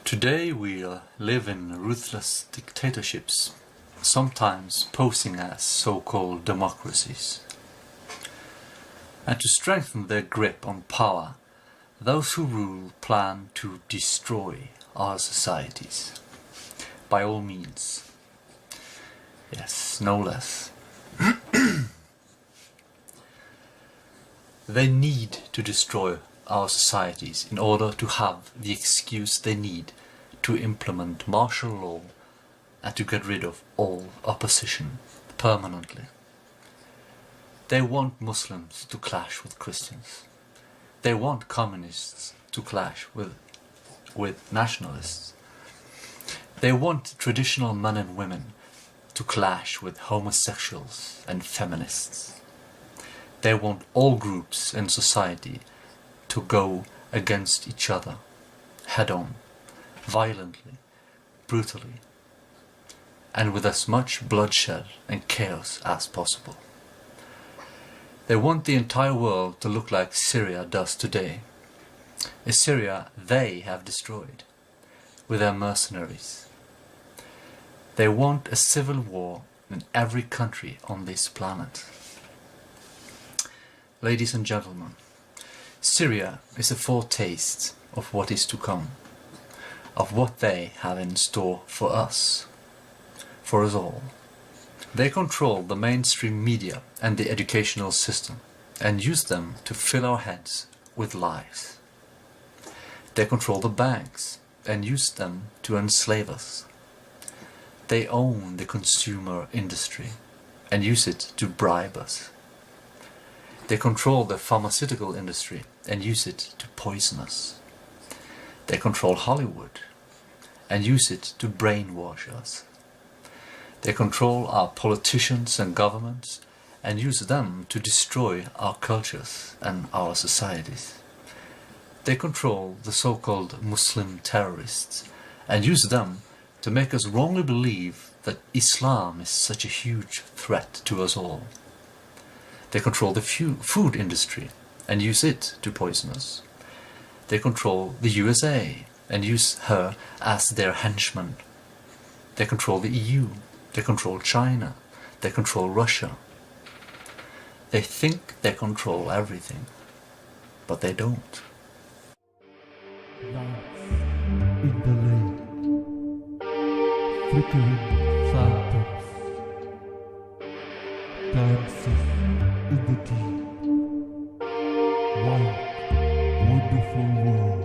Today we live in ruthless dictatorships, sometimes posing as so-called democracies. And to strengthen their grip on power, those who rule plan to destroy our societies. By all means. Yes, no less. They need to destroy our societies in order to have the excuse they need to implement martial law and to get rid of all opposition permanently. They want Muslims to clash with Christians. They want communists to clash with nationalists. They want traditional men and women to clash with homosexuals and feminists. They want all groups in society to go against each other, head-on, violently, brutally, and with as much bloodshed and chaos as possible. They want the entire world to look like Syria does today, a Syria they have destroyed with their mercenaries. They want a civil war in every country on this planet. Ladies and gentlemen, Syria is a foretaste of what is to come, of what they have in store for us all. They control the mainstream media and the educational system and use them to fill our heads with lies. They control the banks and use them to enslave us. They own the consumer industry and use it to bribe us. They control the pharmaceutical industry and use it to poison us. They control Hollywood and use it to brainwash us. They control our politicians and governments and use them to destroy our cultures and our societies. They control the so-called Muslim terrorists and use them to make us wrongly believe that Islam is such a huge threat to us all. They control the food industry and use it to poison us. They control the USA and use her as their henchman. They control the EU. They control China. They control Russia. They think they control everything, but they don't. Lights in the lane, flickering phantoms, dances in the deep, white, wonderful world.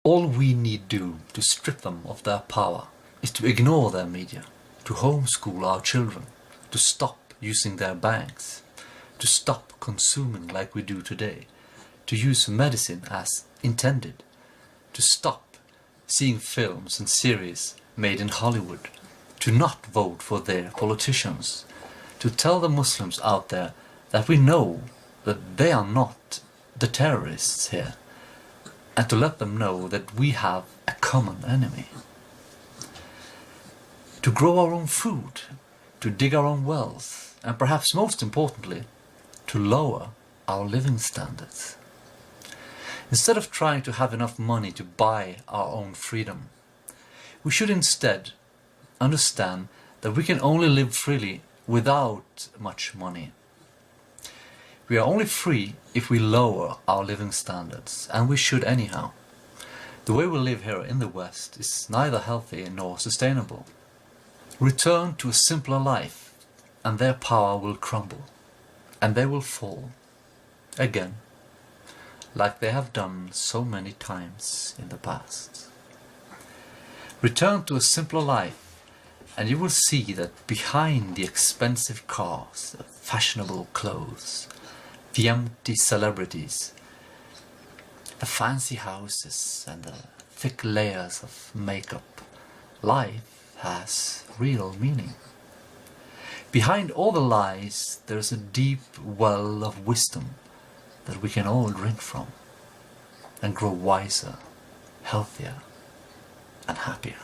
All we need do to strip them of their power is to ignore their media, to homeschool our children, to stop using their banks, to stop consuming like we do today, to use medicine as intended, to stop seeing films and series made in Hollywood, to not vote for their politicians, to tell the Muslims out there that we know that they are not the terrorists here, and to let them know that we have a common enemy. To grow our own food, to dig our own wells, and perhaps most importantly, to lower our living standards. Instead of trying to have enough money to buy our own freedom, we should instead understand that we can only live freely without much money. We are only free if we lower our living standards, and we should anyhow. The way we live here in the West is neither healthy nor sustainable. Return to a simpler life, and their power will crumble, and they will fall, again, like they have done so many times in the past. Return to a simpler life, and you will see that behind the expensive cars, the fashionable clothes, the empty celebrities, the fancy houses and the thick layers of makeup, life has real meaning. Behind all the lies there is a deep well of wisdom that we can all drink from and grow wiser healthier, and happier.